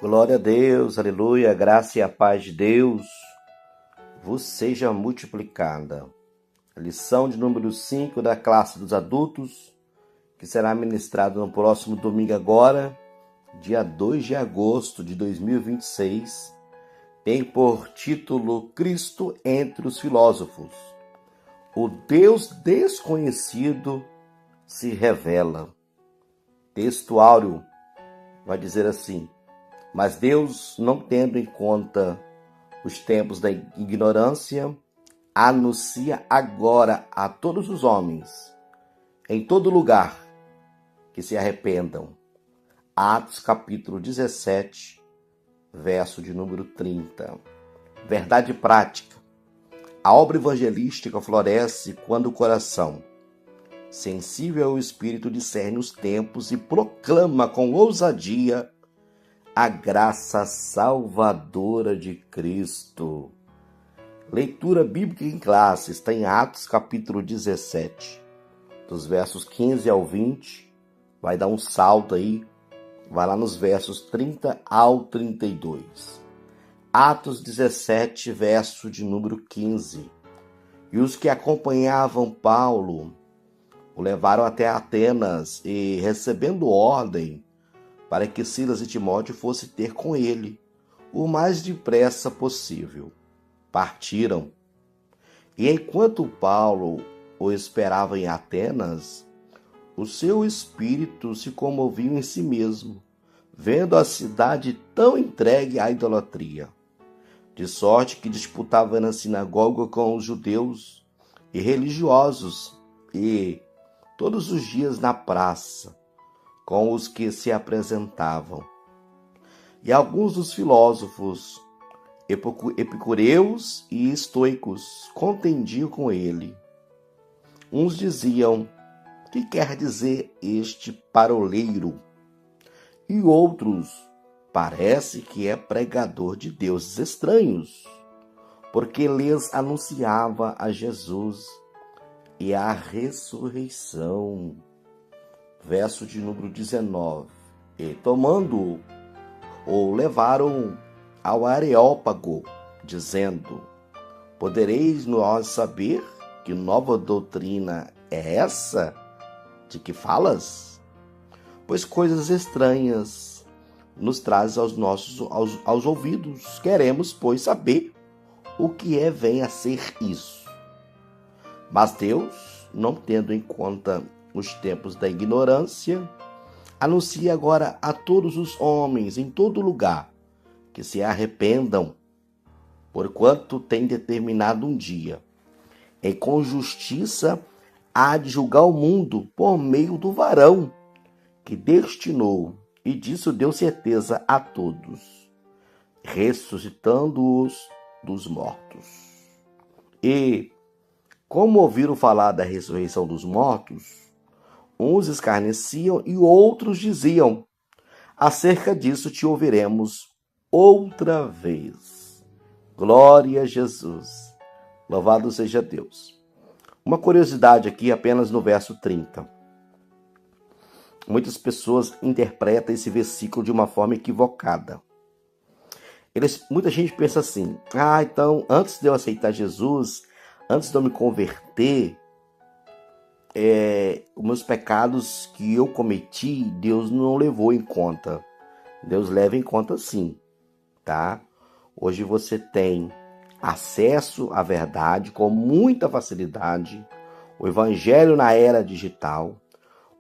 Glória a Deus, aleluia, a graça e a paz de Deus vos seja multiplicada. A lição de número 5 da classe dos adultos, que será ministrada no próximo domingo agora, dia 2 de agosto de 2026, tem por título Cristo entre os filósofos. O Deus desconhecido se revela. Texto áureo vai dizer assim: mas Deus, não tendo em conta os tempos da ignorância, anuncia agora a todos os homens, em todo lugar, que se arrependam. Atos capítulo 17, verso de número 30. Verdade prática. A obra evangelística floresce quando o coração, sensível ao Espírito, discerne os tempos e proclama com ousadia a graça salvadora de Cristo. Leitura bíblica em classe está em Atos capítulo 17, dos versos 15 ao 20. Vai dar um salto aí, vai lá nos versos 30 ao 32. Atos 17, verso de número 15. E os que acompanhavam Paulo o levaram até Atenas e, recebendo ordem para que Silas e Timóteo fossem ter com ele o mais depressa possível, partiram. E enquanto Paulo o esperava em Atenas, o seu espírito se comovia em si mesmo, vendo a cidade tão entregue à idolatria, de sorte que disputava na sinagoga com os judeus e religiosos, e todos os dias na praça, com os que se apresentavam. E alguns dos filósofos, epicureus e estoicos, contendiam com ele. Uns diziam: que quer dizer este paroleiro? E outros: parece que é pregador de deuses estranhos, porque lhes anunciava a Jesus e a ressurreição. Verso de número 19. E tomando-o, o levaram ao Areópago, dizendo: podereis nós saber que nova doutrina é essa de que falas? Pois coisas estranhas nos trazes aos ouvidos. Queremos, pois, saber o que vem a ser isso. Mas Deus, não tendo em conta os tempos da ignorância, anuncia agora a todos os homens em todo lugar que se arrependam, porquanto tem determinado um dia, e com justiça há de julgar o mundo por meio do varão que destinou, e disso deu certeza a todos, ressuscitando-os dos mortos. E, como ouviram falar da ressurreição dos mortos, uns escarneciam e outros diziam: acerca disso te ouviremos outra vez. Glória a Jesus. Louvado seja Deus. Uma curiosidade aqui apenas no verso 30. Muitas pessoas interpretam esse versículo de uma forma equivocada. Muita gente pensa assim: então antes de eu aceitar Jesus, antes de eu me converter, os meus pecados que eu cometi, Deus não levou em conta. Deus leva em conta sim, tá? Hoje você tem acesso à verdade com muita facilidade. O evangelho na era digital,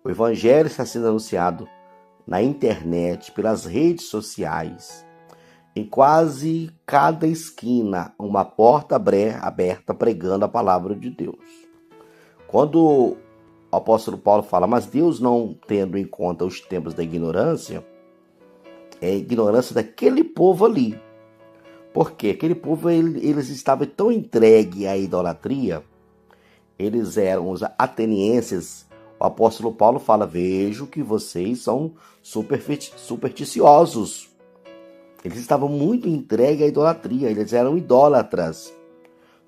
o evangelho está sendo anunciado na internet, pelas redes sociais. Em quase cada esquina, uma porta aberta pregando a palavra de Deus. Quando o apóstolo Paulo fala: mas Deus, não tendo em conta os tempos da ignorância, é a ignorância daquele povo ali. Porque aquele povo, eles estavam tão entregues à idolatria, eles eram os atenienses. O apóstolo Paulo fala: vejo que vocês são supersticiosos. Eles estavam muito entregues à idolatria, eles eram idólatras.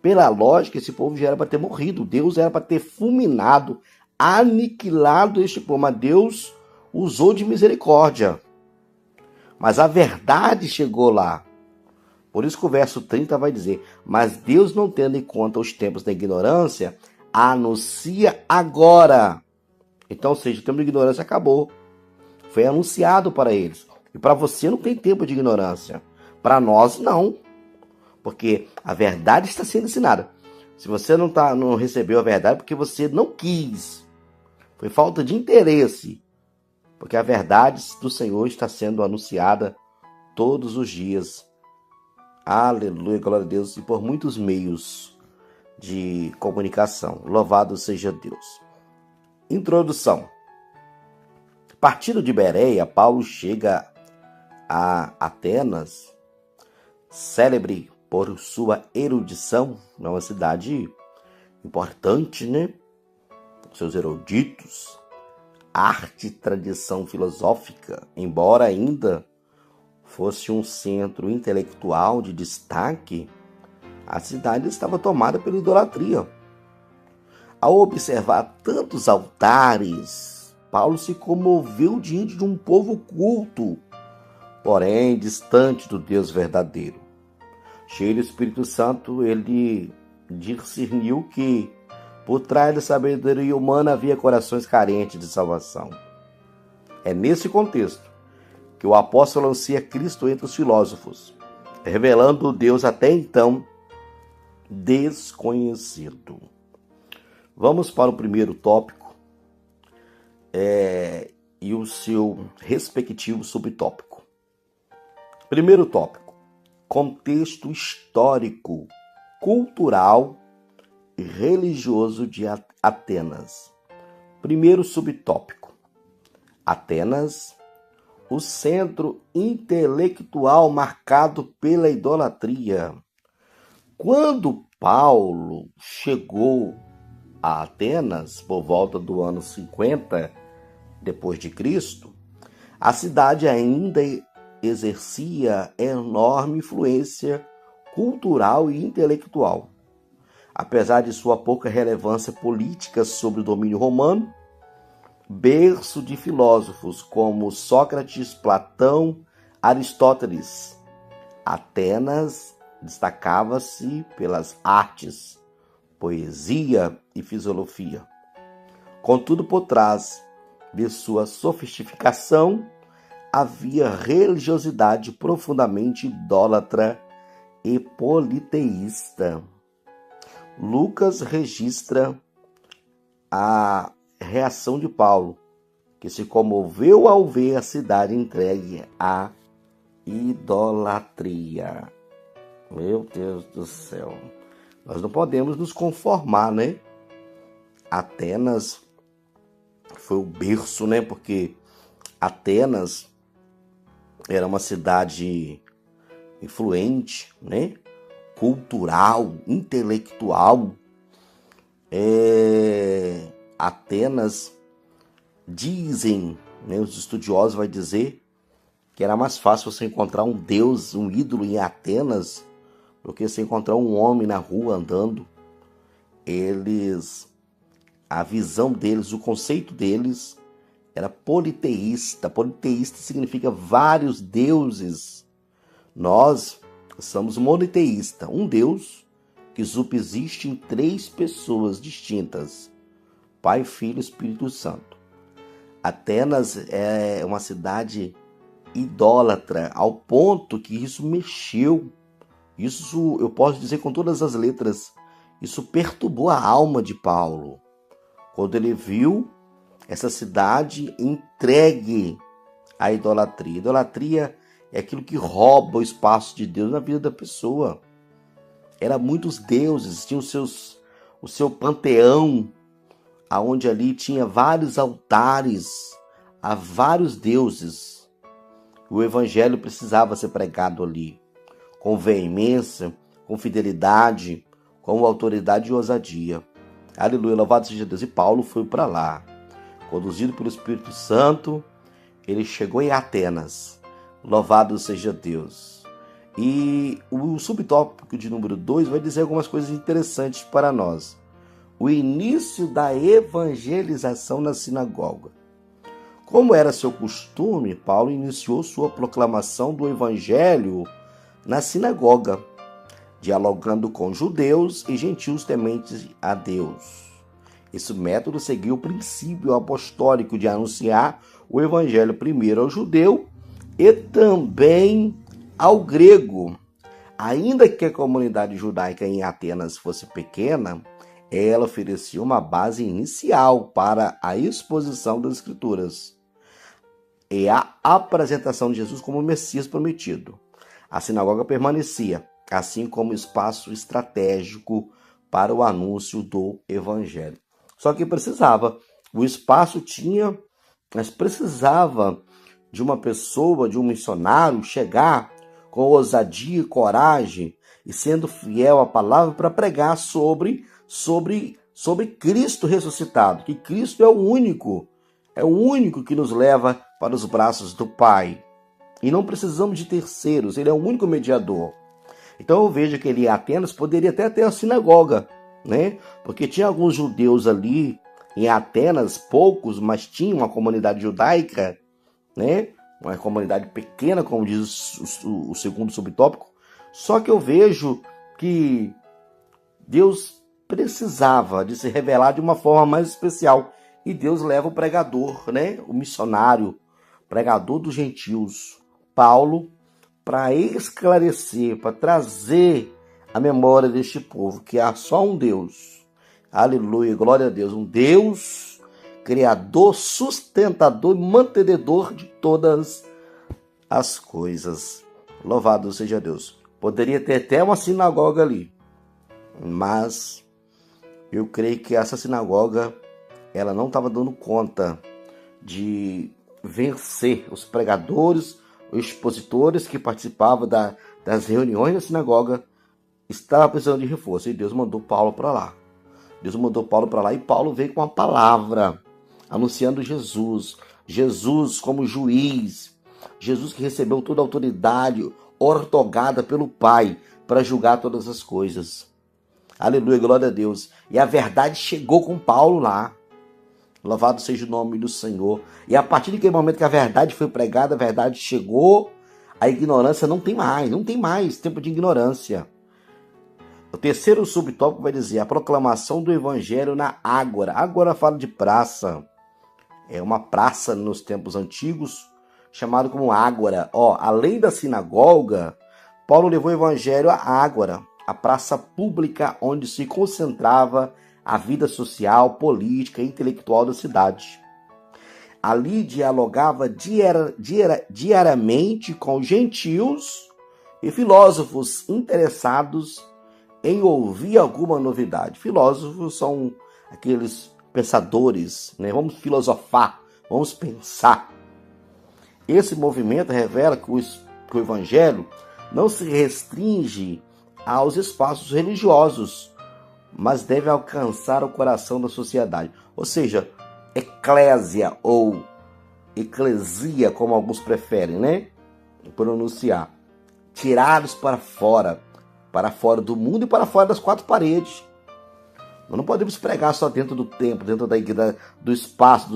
Pela lógica, esse povo já era para ter morrido. Deus era para ter fulminado, aniquilado este povo. Mas Deus usou de misericórdia. mas a verdade chegou lá. Por isso que o verso 30 vai dizer: mas Deus, não tendo em conta os tempos da ignorância, anuncia agora. Então, ou seja, o tempo de ignorância acabou. Foi anunciado para eles. E para você não tem tempo de ignorância. Para nós, não. Porque a verdade está sendo ensinada. Se você não recebeu a verdade, porque você não quis. Foi falta de interesse. Porque a verdade do Senhor está sendo anunciada todos os dias. Aleluia, glória a Deus. E por muitos meios de comunicação. Louvado seja Deus. Introdução. Partindo de Bereia, Paulo chega a Atenas, célebre por sua erudição, é uma cidade importante, né? Seus eruditos, arte e tradição filosófica, embora ainda fosse um centro intelectual de destaque, a cidade estava tomada pela idolatria. Ao observar tantos altares, Paulo se comoveu diante de um povo culto, porém distante do Deus verdadeiro. Cheio do Espírito Santo, ele discerniu que por trás da sabedoria humana havia corações carentes de salvação. É nesse contexto que o apóstolo anuncia Cristo entre os filósofos, revelando o Deus até então desconhecido. Vamos para o primeiro tópico e o seu respectivo subtópico. Primeiro tópico: contexto histórico, cultural e religioso de Atenas. Primeiro subtópico: Atenas, o centro intelectual marcado pela idolatria. Quando Paulo chegou a Atenas, por volta do ano 50 depois de Cristo, a cidade ainda exercia enorme influência cultural e intelectual. Apesar de sua pouca relevância política sobre o domínio romano, berço de filósofos como Sócrates, Platão, Aristóteles, Atenas destacava-se pelas artes, poesia e filosofia. Contudo, por trás de sua sofisticação, havia religiosidade profundamente idólatra e politeísta. Lucas registra a reação de Paulo, que se comoveu ao ver a cidade entregue à idolatria. Meu Deus do céu. Nós não podemos nos conformar, né? Atenas foi o berço, né? Porque Atenas era uma cidade influente, né? Cultural, intelectual. Atenas, dizem, né, os estudiosos vão dizer que era mais fácil você encontrar um deus, um ídolo em Atenas, do que você encontrar um homem na rua andando. A visão deles, o conceito deles era politeísta. Politeísta significa vários deuses. Nós somos monoteísta, um Deus que subsiste em 3 pessoas distintas: Pai, Filho e Espírito Santo. Atenas é uma cidade idólatra, ao ponto que isso mexeu. Isso eu posso dizer com todas as letras. Isso perturbou a alma de Paulo, quando ele viu essa cidade entregue à idolatria. Idolatria é aquilo que rouba o espaço de Deus na vida da pessoa. Eram muitos deuses, tinha o seu panteão, aonde ali tinha vários altares a vários deuses. O evangelho precisava ser pregado ali, com veemência, com fidelidade, com autoridade e ousadia. Aleluia, louvado seja Deus. E Paulo foi para lá, conduzido pelo Espírito Santo. Ele chegou em Atenas. Louvado seja Deus. E o subtópico de número 2 vai dizer algumas coisas interessantes para nós. O início da evangelização na sinagoga. Como era seu costume, Paulo iniciou sua proclamação do evangelho na sinagoga, dialogando com judeus e gentios tementes a Deus. Esse método seguiu o princípio apostólico de anunciar o evangelho primeiro ao judeu e também ao grego. Ainda que a comunidade judaica em Atenas fosse pequena, ela oferecia uma base inicial para a exposição das Escrituras e a apresentação de Jesus como o Messias prometido. A sinagoga permanecia, assim como espaço estratégico para o anúncio do Evangelho. Só que o espaço tinha, mas precisava de uma pessoa, de um missionário, chegar com ousadia e coragem e sendo fiel à palavra para pregar sobre Cristo ressuscitado, que Cristo é o único que nos leva para os braços do Pai. E não precisamos de terceiros, ele é o único mediador. Então eu vejo que ele em Atenas poderia até ter a sinagoga, né? Porque tinha alguns judeus ali em Atenas, poucos, mas tinha uma comunidade judaica, né? Uma comunidade pequena, como diz o segundo subtópico. Só que eu vejo que Deus precisava de se revelar de uma forma mais especial. E Deus leva o pregador, né? O missionário, pregador dos gentios, Paulo, para esclarecer, para trazer a memória deste povo, que há só um Deus. Aleluia, glória a Deus. Um Deus criador, sustentador e mantenedor de todas as coisas. Louvado seja Deus. Poderia ter até uma sinagoga ali, mas eu creio que essa sinagoga ela não estava dando conta de vencer os pregadores, os expositores que participavam das reuniões da sinagoga. Estava precisando de reforço e Deus mandou Paulo para lá. Deus mandou Paulo para lá e Paulo veio com a palavra, anunciando Jesus. Jesus como juiz. Jesus que recebeu toda a autoridade ortogada pelo Pai para julgar todas as coisas. Aleluia, glória a Deus. E a verdade chegou com Paulo lá. Louvado seja o nome do Senhor. E a partir daquele momento que a verdade foi pregada, a verdade chegou, a ignorância não tem mais tempo de ignorância. O terceiro subtópico vai dizer a proclamação do evangelho na ágora. Ágora fala de praça. É uma praça nos tempos antigos, chamado como ágora. Além da sinagoga, Paulo levou o evangelho à ágora, a praça pública onde se concentrava a vida social, política e intelectual da cidade. Ali dialogava diariamente com gentios e filósofos interessados em ouvir alguma novidade. Filósofos são aqueles pensadores, né? Vamos filosofar, vamos pensar. Esse movimento revela que o evangelho não se restringe aos espaços religiosos, mas deve alcançar o coração da sociedade. Ou seja, eclésia ou eclesia, como alguns preferem, né? Pronunciar. Tirados para fora do mundo e para fora das quatro paredes. Nós não podemos pregar só dentro do templo, dentro da igreja, do espaço,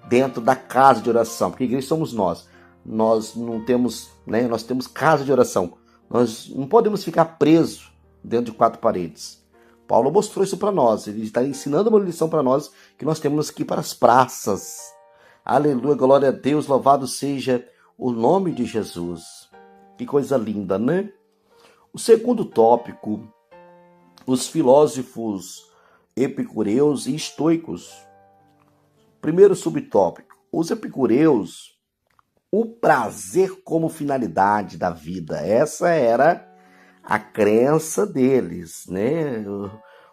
dentro da casa de oração, porque a igreja somos nós. Nós não temos, né? Nós temos casa de oração. Nós não podemos ficar presos dentro de quatro paredes. Paulo mostrou isso para nós. Ele está ensinando uma lição para nós que nós temos que ir para as praças. Aleluia, glória a Deus, louvado seja o nome de Jesus. Que coisa linda, né? O segundo tópico, os filósofos epicureus e estoicos. Primeiro subtópico, os epicureus, o prazer como finalidade da vida. Essa era a crença deles, né?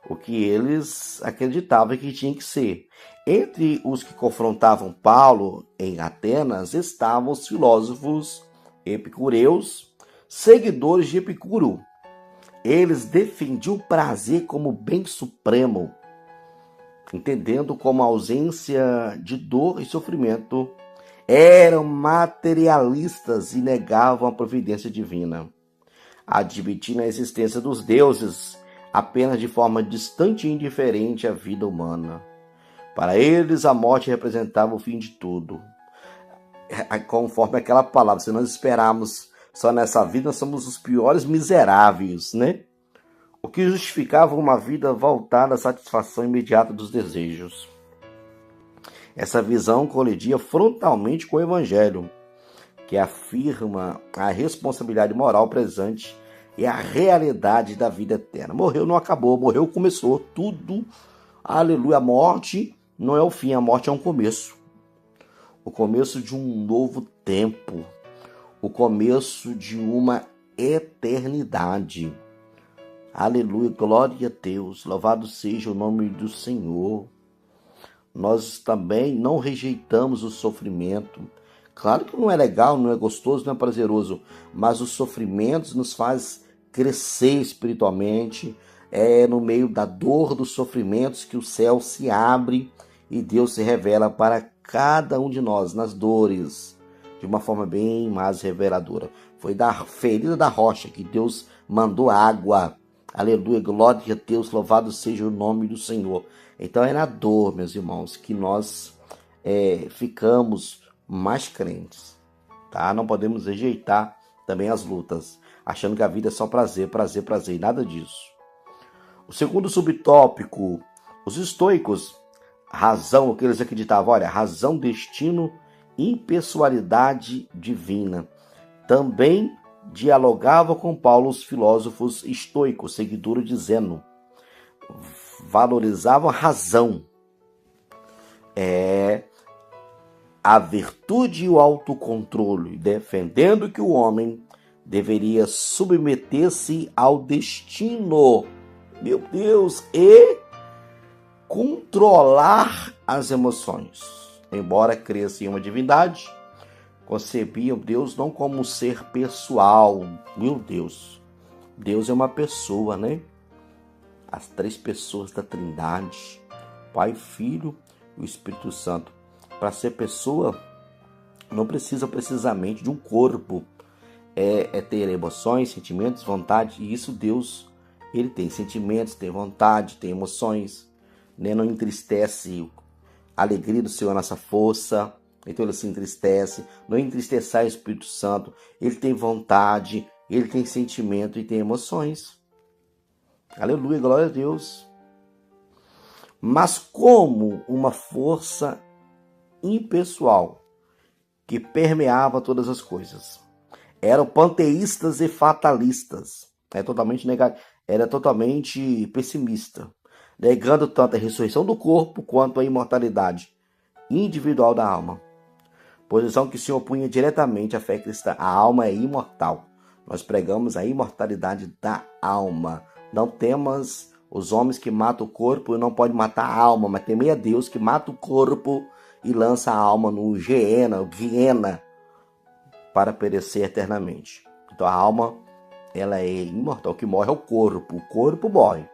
O que eles acreditavam que tinha que ser. Entre os que confrontavam Paulo em Atenas estavam os filósofos epicureus, seguidores de Epicuro. Eles defendiam o prazer como bem supremo, entendendo como a ausência de dor e sofrimento. Eram materialistas e negavam a providência divina, admitindo a existência dos deuses apenas de forma distante e indiferente à vida humana. Para eles, a morte representava o fim de tudo. conforme aquela palavra, se nós esperarmos só nessa vida, nós somos os piores miseráveis, né? O que justificava uma vida voltada à satisfação imediata dos desejos. Essa visão colidia frontalmente com o Evangelho, que afirma a responsabilidade moral presente e a realidade da vida eterna. Morreu, não acabou. Morreu, começou. Tudo, aleluia. A morte não é o fim, a morte é um começo. O começo de um novo tempo. O começo de uma eternidade. Aleluia, glória a Deus. Louvado seja o nome do Senhor. Nós também não rejeitamos o sofrimento. Claro que não é legal, não é gostoso, não é prazeroso, mas os sofrimentos nos faz crescer espiritualmente. É no meio da dor dos sofrimentos que o céu se abre e Deus se revela para cada um de nós nas dores, de uma forma bem mais reveladora. Foi da ferida da rocha que Deus mandou água. Aleluia, glória a Deus, louvado seja o nome do Senhor. Então é na dor, meus irmãos, que nós ficamos mais crentes, tá? Não podemos rejeitar também as lutas, achando que a vida é só prazer, prazer, prazer, e nada disso. O segundo subtópico, os estoicos, razão, o que eles acreditavam, olha, razão, destino, impessoalidade divina. Também dialogava com Paulo os filósofos estoicos, seguidores de Zeno. Valorizavam a razão, a virtude e o autocontrole, defendendo que o homem deveria submeter-se ao destino, meu Deus, e controlar as emoções. Embora cresça em uma divindade, concebiam Deus não como um ser pessoal. Meu Deus, Deus é uma pessoa, né? As três pessoas da Trindade, Pai, Filho e o Espírito Santo. Para ser pessoa, não precisa precisamente de um corpo. É ter emoções, sentimentos, vontade. E isso Deus, ele tem sentimentos, tem vontade, tem emoções. Né? Não entristece a alegria do Senhor, a nossa força. Então ele se entristece. Não entristecer o Espírito Santo. Ele tem vontade, ele tem sentimento e tem emoções. Aleluia, glória a Deus. Mas como uma força impessoal que permeava todas as coisas. Eram panteístas e fatalistas. Era totalmente pessimista, negando tanto a ressurreição do corpo quanto a imortalidade individual da alma. Posição que se opunha diretamente à fé cristã. A alma é imortal. Nós pregamos a imortalidade da alma. Não temas os homens que matam o corpo e não podem matar a alma, mas temei a Deus que mata o corpo e lança a alma no Guiena, para perecer eternamente. Então a alma, ela é imortal. O que morre é o corpo morre.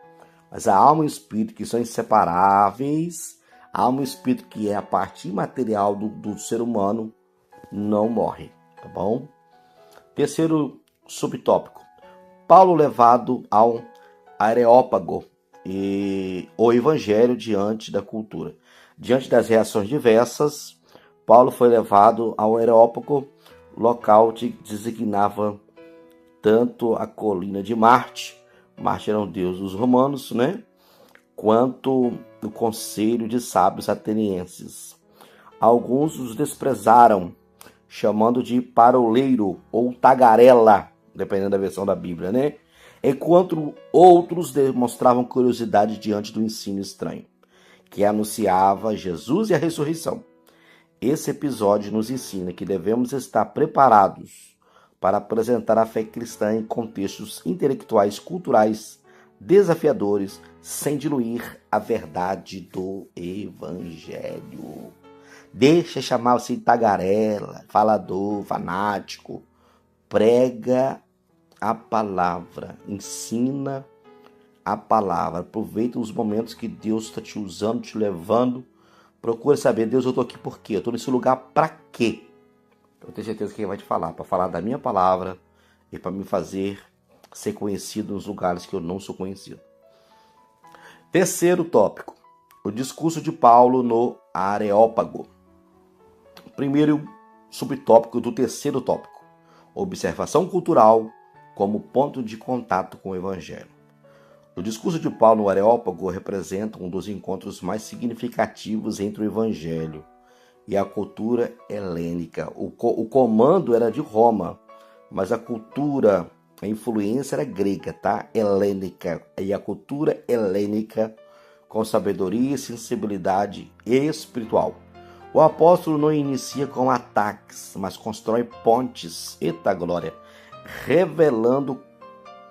Mas a alma e o espírito, que são inseparáveis, a alma e o espírito, que é a parte imaterial do ser humano, não morre, tá bom? Terceiro subtópico. Paulo levado ao Areópago e o Evangelho diante da cultura. Diante das reações diversas, Paulo foi levado ao Areópago, local que designava tanto a colina de Marte era um deus dos romanos, né? Quanto o conselho de sábios atenienses. Alguns os desprezaram, chamando de paroleiro ou tagarela, dependendo da versão da Bíblia, né? Enquanto outros demonstravam curiosidade diante do ensino estranho, que anunciava Jesus e a ressurreição. Esse episódio nos ensina que devemos estar preparados para apresentar a fé cristã em contextos intelectuais, culturais, desafiadores, sem diluir a verdade do Evangelho. Deixa chamar-se tagarela, falador, fanático. Prega a palavra, ensina a palavra. Aproveita os momentos que Deus está te usando, te levando. Procura saber, Deus, eu estou aqui por quê? Eu estou nesse lugar para quê? Eu tenho certeza que Ele vai te falar, para falar da minha palavra e para me fazer ser conhecido nos lugares que eu não sou conhecido. Terceiro tópico, o discurso de Paulo no Areópago. Primeiro subtópico do terceiro tópico, observação cultural como ponto de contato com o Evangelho. O discurso de Paulo no Areópago representa um dos encontros mais significativos entre o Evangelho e a cultura helênica. O comando era de Roma, mas a cultura, a influência era grega, tá? Helênica. E a cultura helênica com sabedoria e sensibilidade espiritual. O apóstolo não inicia com ataques, mas constrói pontes, eita glória, revelando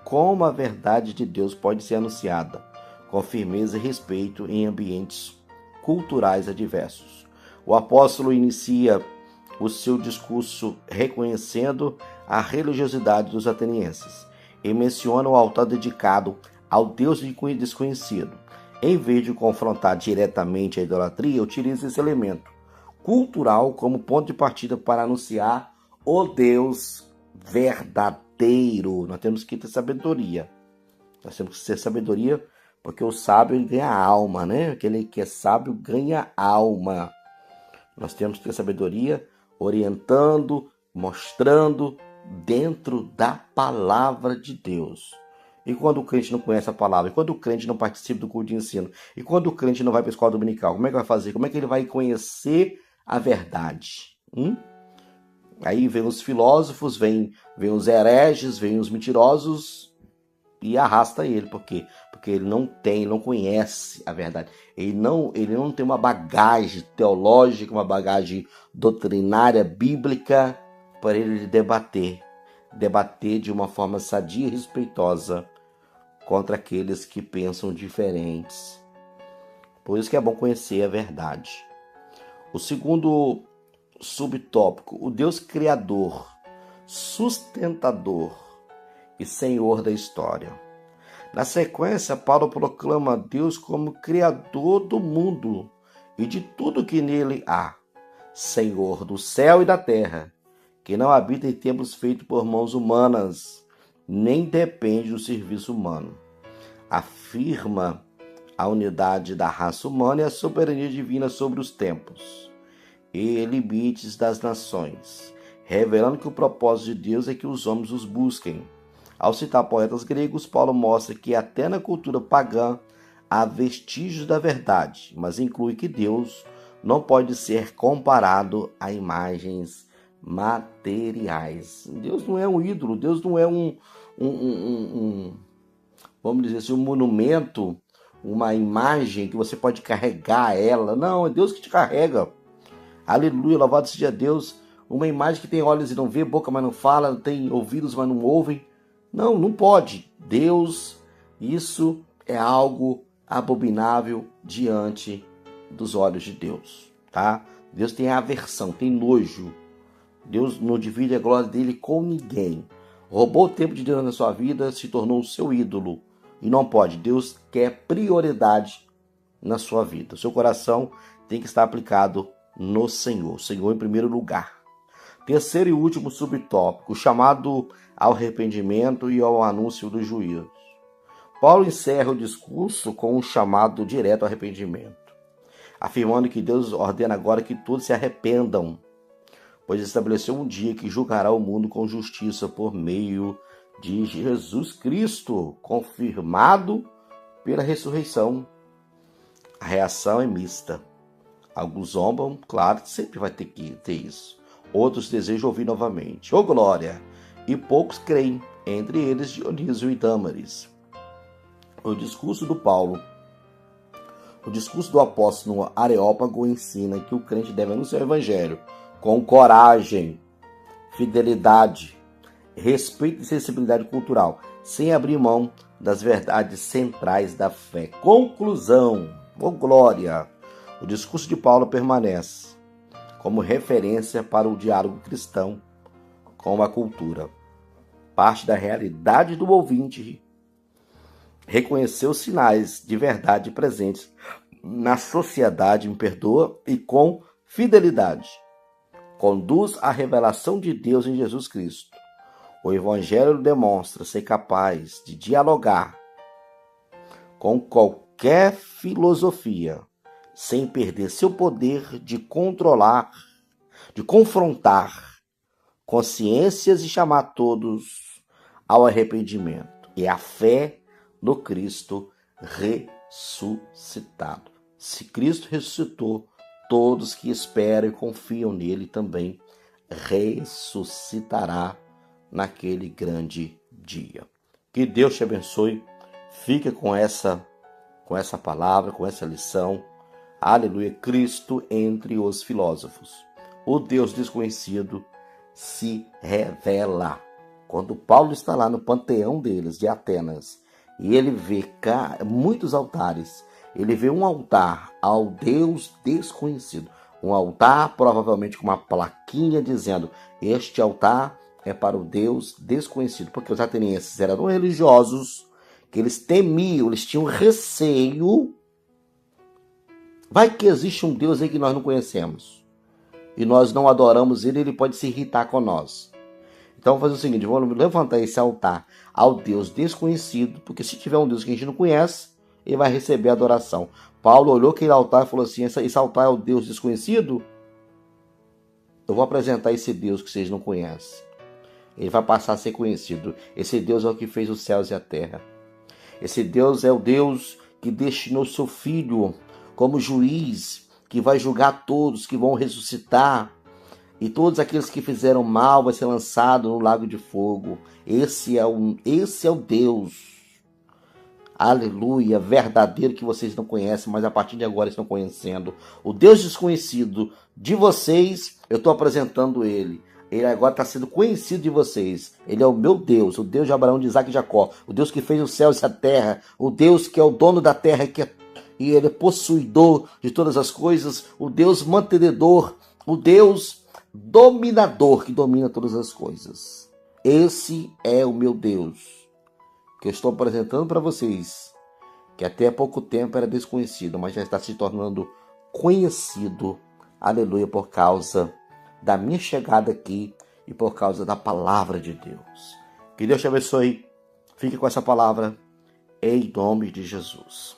como a verdade de Deus pode ser anunciada com firmeza e respeito em ambientes culturais adversos. O apóstolo inicia o seu discurso reconhecendo a religiosidade dos atenienses e menciona o altar dedicado ao Deus desconhecido. Em vez de confrontar diretamente a idolatria, utiliza esse elemento cultural como ponto de partida para anunciar o Deus verdadeiro. Nós temos que ter sabedoria. Nós temos que ter sabedoria porque o sábio ganha alma, né? Aquele que é sábio ganha alma. Nós temos que ter sabedoria orientando, mostrando dentro da palavra de Deus. E quando o crente não conhece a palavra, e quando o crente não participa do culto de ensino, e quando o crente não vai para a escola dominical, como é que vai fazer? Como é que ele vai conhecer a verdade? Aí vem os filósofos, vem os hereges, vem os mentirosos e arrasta ele. Por quê? Porque ele não conhece a verdade. Ele não tem uma bagagem teológica, uma bagagem doutrinária, bíblica, para ele debater de uma forma sadia e respeitosa contra aqueles que pensam diferentes. Por isso que é bom conhecer a verdade. O segundo subtópico, o Deus criador, sustentador e senhor da história. Na sequência, Paulo proclama Deus como criador do mundo e de tudo que nele há, senhor do céu e da terra, que não habita em templos feitos por mãos humanas, nem depende do serviço humano. Afirma a unidade da raça humana e a soberania divina sobre os tempos e limites das nações, revelando que o propósito de Deus é que os homens os busquem. Ao citar poetas gregos, Paulo mostra que até na cultura pagã há vestígios da verdade, mas inclui que Deus não pode ser comparado a imagens materiais. Deus não é um ídolo, Deus não é vamos dizer assim, um monumento, uma imagem que você pode carregar ela. Não, é Deus que te carrega. Aleluia, louvado seja Deus. Uma imagem que tem olhos e não vê, boca mas não fala, tem ouvidos mas não ouvem. Não pode. Deus, isso é algo abominável diante dos olhos de Deus, tá? Deus tem aversão, tem nojo. Deus não divide a glória dele com ninguém. Roubou o tempo de Deus na sua vida, se tornou o seu ídolo. E não pode. Deus quer prioridade na sua vida. O seu coração tem que estar aplicado no Senhor. O Senhor em primeiro lugar. Terceiro e último subtópico, chamado ao arrependimento e ao anúncio do juízo. Paulo encerra o discurso com um chamado direto ao arrependimento, afirmando que Deus ordena agora que todos se arrependam, pois estabeleceu um dia que julgará o mundo com justiça por meio de Jesus Cristo, confirmado pela ressurreição. A reação é mista. Alguns zombam, claro, sempre vai ter que ter isso. Outros desejam ouvir novamente. Ô glória! E poucos creem, entre eles Dionísio e Dâmaris. O discurso do apóstolo no Areópago ensina que o crente deve anunciar o evangelho com coragem, fidelidade, respeito e sensibilidade cultural, sem abrir mão das verdades centrais da fé. Conclusão, ô glória! O discurso de Paulo permanece como referência para o diálogo cristão com a cultura. Parte da realidade do ouvinte, reconhecer os sinais de verdade presentes na sociedade, me perdoa, e com fidelidade. Conduz à revelação de Deus em Jesus Cristo. O Evangelho demonstra ser capaz de dialogar com qualquer filosofia, sem perder seu poder de controlar de confrontar consciências e chamar todos ao arrependimento. É a fé no Cristo ressuscitado. Se Cristo ressuscitou, todos que esperam e confiam nele também ressuscitará naquele grande dia. Que Deus te abençoe. Fica com essa palavra, com essa lição. Aleluia, Cristo entre os filósofos. O Deus desconhecido se revela. Quando Paulo está lá no panteão deles, de Atenas, e ele vê muitos altares, ele vê um altar ao Deus desconhecido. Um altar provavelmente com uma plaquinha dizendo: este altar é para o Deus desconhecido. Porque os atenienses eram tão religiosos que eles temiam, eles tinham receio. Vai que existe um Deus aí que nós não conhecemos e nós não adoramos ele, ele pode se irritar com nós. Então vamos fazer o seguinte, vamos levantar esse altar ao Deus desconhecido, porque se tiver um Deus que a gente não conhece, ele vai receber adoração. Paulo olhou aquele altar e falou assim: esse altar é o Deus desconhecido? Eu vou apresentar esse Deus que vocês não conhecem. Ele vai passar a ser conhecido. Esse Deus é o que fez os céus e a terra. Esse Deus é o Deus que destinou seu Filho como juiz, que vai julgar todos, que vão ressuscitar. E todos aqueles que fizeram mal vai ser lançado no lago de fogo. Esse é o Deus, aleluia, verdadeiro, que vocês não conhecem, mas a partir de agora estão conhecendo. O Deus desconhecido de vocês, eu estou apresentando ele. Ele agora está sendo conhecido de vocês. Ele é o meu Deus, o Deus de Abraão, de Isaac e Jacó. O Deus que fez os céus e a terra. O Deus que é o dono da terra e ele é possuidor de todas as coisas. O Deus mantenedor. O Deus dominador que domina todas as coisas. Esse é o meu Deus, que eu estou apresentando para vocês, que até há pouco tempo era desconhecido, mas já está se tornando conhecido, aleluia, por causa da minha chegada aqui e por causa da palavra de Deus. Que Deus te abençoe. Fique com essa palavra em nome de Jesus.